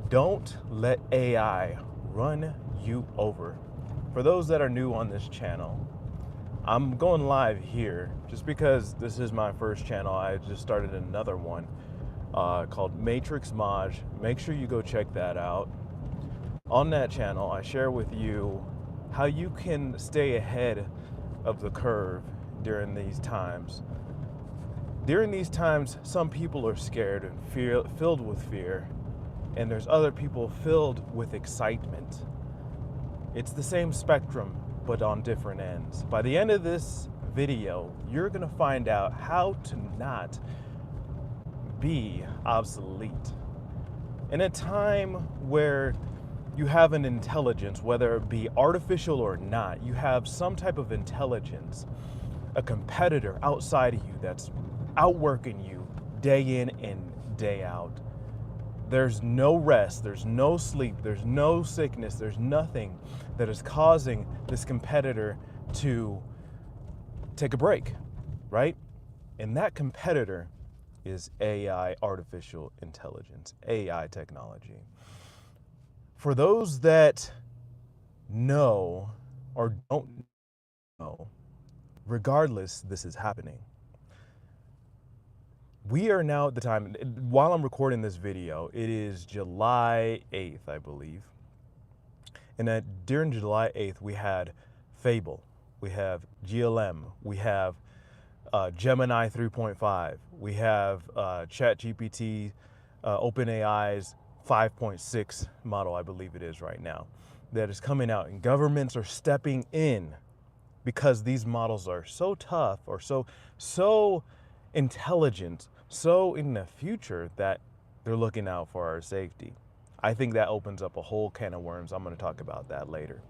Don't let AI run you over. For those that are new on this channel, I'm going live here just because this is my first channel. I just started another one called Matrix Maj. Make sure you go check that out. On that channel, I share with you how you can stay ahead of the curve during these times. During these times, some people are scared and filled with fear, and there's other people filled with excitement. It's the same spectrum, but on different ends. By the end of this video, you're gonna find out how to not be obsolete. In a time where you have an intelligence, whether it be artificial or not, you have some type of intelligence, a competitor outside of you that's outworking you day in and day out. There's no rest, there's no sleep, there's no sickness, there's nothing that is causing this competitor to take a break, right? And that competitor is AI, artificial intelligence, AI technology. For those that know or don't know, regardless, this is happening. We are now at the time, while I'm recording this video, it is July 8th, I believe. And during July 8th, we had Fable, we have GLM, we have Gemini 3.5, we have ChatGPT, OpenAI's 5.6 model, I believe it is right now, that is coming out. And governments are stepping in because these models are so tough or so intelligent, so in the future that they're looking out for our safety. I think that opens up a whole can of worms. I'm going to talk about that later.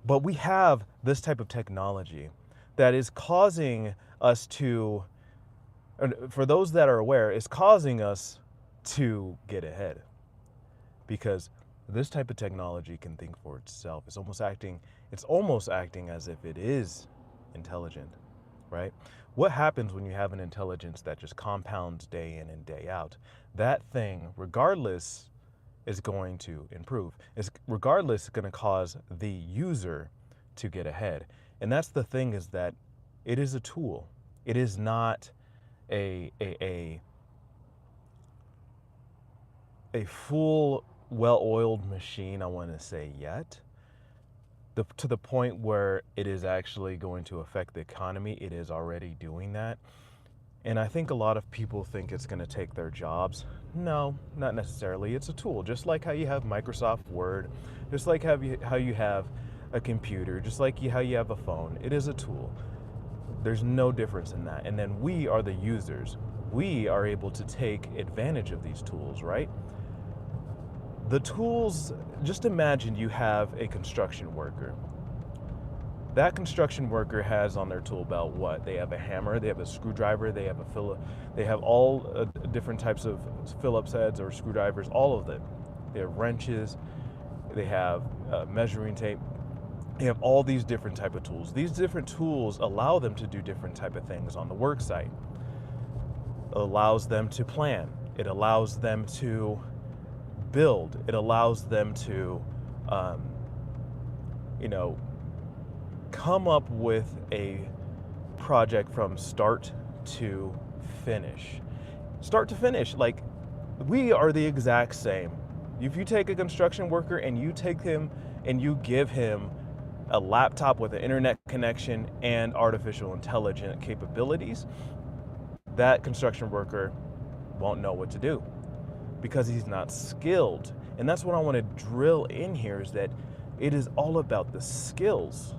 But we have this type of technology that is causing us to, for those that are aware, is causing us to get ahead. Because this type of technology can think for itself. It's almost acting as if it is intelligent, right? What happens when you have an intelligence that just compounds day in and day out? That thing, regardless, is going to improve. Regardless, going to cause the user to get ahead. And that's the thing, is that it is a tool. It is not a full, well-oiled machine, I want to say, yet. To the point where it is actually going to affect the economy. It is already doing that. And I think a lot of people think it's going to take their jobs. No, not necessarily. It's a tool, just like how you have Microsoft Word, just like how you have a computer, just like how you have a phone. It is a tool. There's no difference in that. And then we are the users. We are able to take advantage of these tools, right? The tools, just imagine you have a construction worker. That construction worker has on their tool belt what? They have a hammer, they have a screwdriver, they have all different types of Phillips heads or screwdrivers, all of them. They have wrenches, they have measuring tape. They have all these different type of tools. These different tools allow them to do different type of things on the work site. It allows them to plan. It allows them to build. It allows them to, come up with a project from start to finish. Start to finish, like, we are the exact same. If you take a construction worker and you take him and you give him a laptop with an internet connection and artificial intelligence capabilities, that construction worker won't know what to do, because he's not skilled. And that's what I want to drill in here, is that it is all about the skills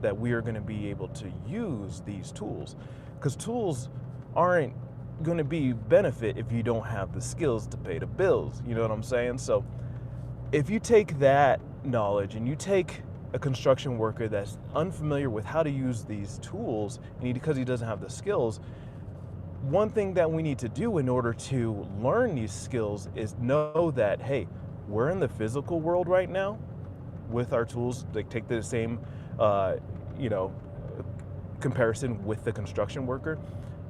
that we are going to be able to use these tools. Because tools aren't going to be benefit if you don't have the skills to pay the bills. You know what I'm saying? So if you take that knowledge and you take a construction worker that's unfamiliar with how to use these tools, and because he doesn't have the skills, one thing that we need to do in order to learn these skills is know that, hey, we're in the physical world right now with our tools. Like, take the same, comparison with the construction worker.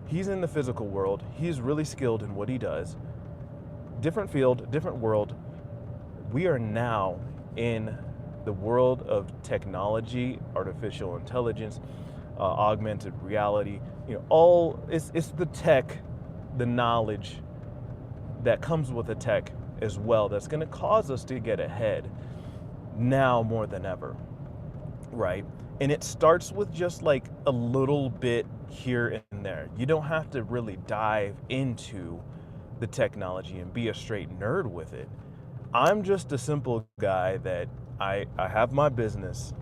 He's in the physical world. He's really skilled in what he does. Different field, different world. We are now in the world of technology, artificial intelligence, augmented reality. All it's the tech, the knowledge that comes with the tech as well that's going to cause us to get ahead now more than ever, right? And it starts with just like a little bit here and there. You don't have to really dive into the technology and be a straight nerd with it. I'm just a simple guy that I have my business.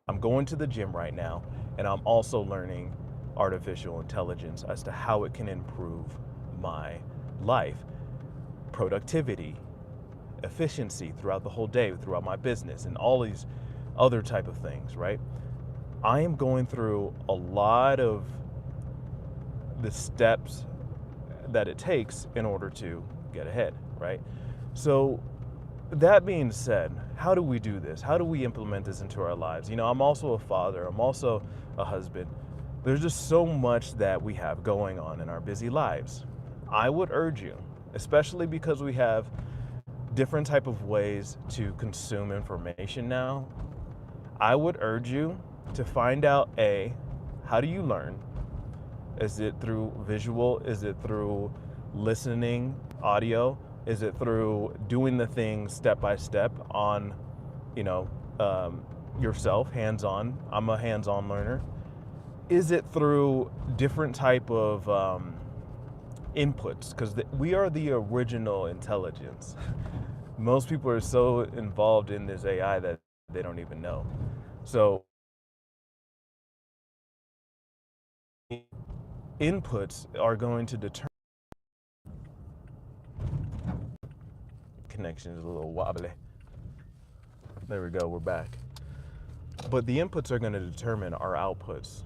I'm going to the gym right now, and I'm also learning artificial intelligence as to how it can improve my life, productivity, efficiency throughout the whole day, throughout my business, and all these other type of things, right? I am going through a lot of the steps that it takes in order to get ahead, right? So that being said, how do we do this? How do we implement this into our lives? I'm also a father, I'm also a husband. There's just so much that we have going on in our busy lives. I would urge you, especially because we have different type of ways to consume information now, I would urge you to find out, how do you learn? Is it through visual? Is it through listening, audio? Is it through doing the things step by step on, yourself, hands-on? I'm a hands-on learner. Is it through different type of inputs? Because we are the original intelligence. Most people are so involved in this AI that they don't even know. So inputs are going to determine. Connection is a little wobbly. There we go, we're back. But the inputs are going to determine our outputs.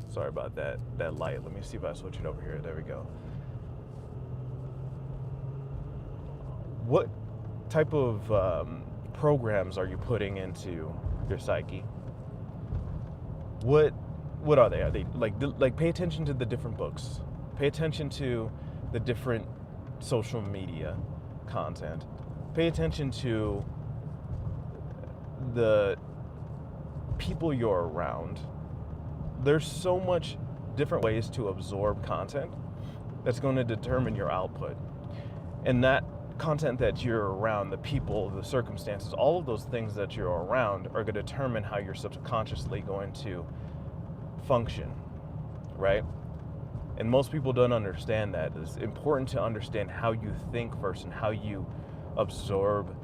Sorry about that light. Let me see if I switch it over here. There we go. What type of programs are you putting into your psyche? What are they? Are they like pay attention to the different books. Pay attention to the different social media content. Pay attention to the people you're around. There's so much different ways to absorb content that's going to determine your output. And that content that you're around, the people, the circumstances, all of those things that you're around are going to determine how you're subconsciously going to function, right? And most people don't understand that. It's important to understand how you think first and how you absorb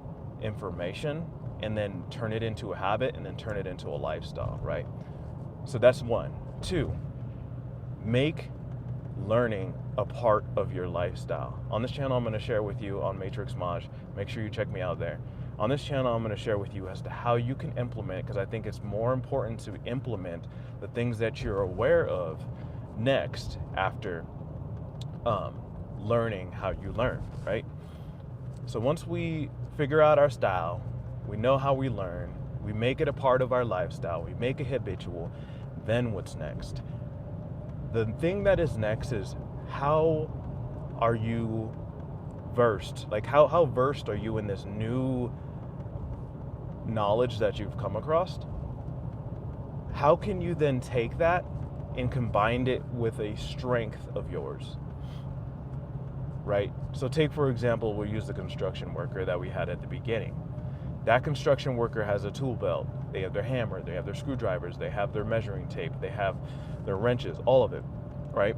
information and then turn it into a habit and then turn it into a lifestyle, right? So that's one. Two, make learning a part of your lifestyle. On this channel, I'm going to share with you on Matrix Maj. Make sure you check me out there. On this channel, I'm going to share with you as to how you can implement, because I think it's more important to implement the things that you're aware of next after learning how you learn, right? So once we figure out our style, we know how we learn, we make it a part of our lifestyle, we make it habitual, then what's next? The thing that is next is, how are you versed? Like how versed are you in this new knowledge that you've come across? How can you then take that and combine it with a strength of yours, right? So take, for example, we'll use the construction worker that we had at the beginning. That construction worker has a tool belt. They have their hammer, they have their screwdrivers, they have their measuring tape, they have their wrenches, all of it, right?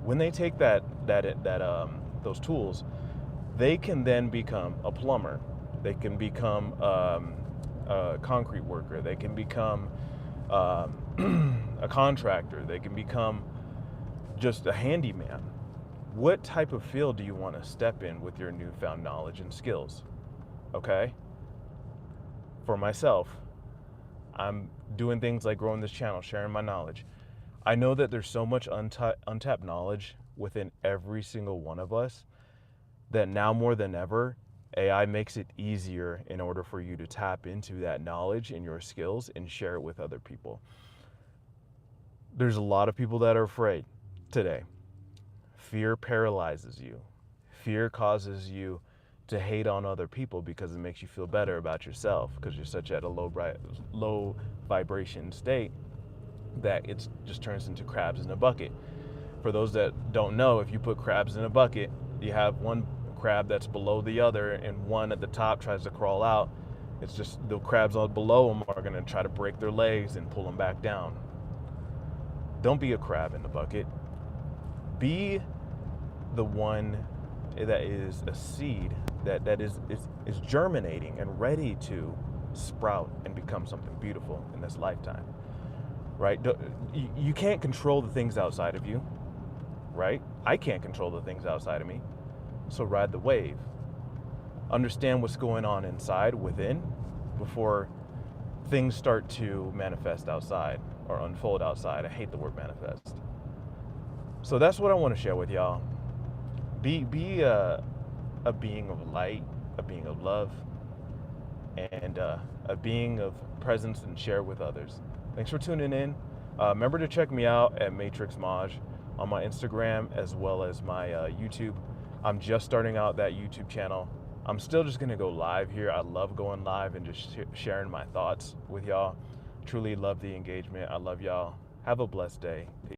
When they take those tools, they can then become a plumber. They can become a concrete worker. They can become a contractor. They can become just a handyman. What type of field do you want to step in with your newfound knowledge and skills? Okay? For myself, I'm doing things like growing this channel, sharing my knowledge. I know that there's so much untapped knowledge within every single one of us that now more than ever, AI makes it easier in order for you to tap into that knowledge and your skills and share it with other people. There's a lot of people that are afraid today. Fear paralyzes you. Fear causes you to hate on other people because it makes you feel better about yourself because you're such at a low vibration state that it just turns into crabs in a bucket. For those that don't know, if you put crabs in a bucket, you have one crab that's below the other and one at the top tries to crawl out. It's just the crabs all below them are going to try to break their legs and pull them back down. Don't be a crab in the bucket. Be the one that is a seed that is germinating and ready to sprout and become something beautiful in this lifetime, right? You can't control the things outside of you, right? I can't control the things outside of me. So ride the wave. Understand what's going on inside, within, before things start to manifest outside or unfold outside. I hate the word manifest. So that's what I want to share with y'all. Be a being of light, a being of love, and a being of presence, and share with others. Thanks for tuning in. Remember to check me out at Matrix Maj on my Instagram as well as my YouTube. I'm just starting out that YouTube channel. I'm still just going to go live here. I love going live and just sharing my thoughts with y'all. Truly love the engagement. I love y'all. Have a blessed day. Peace.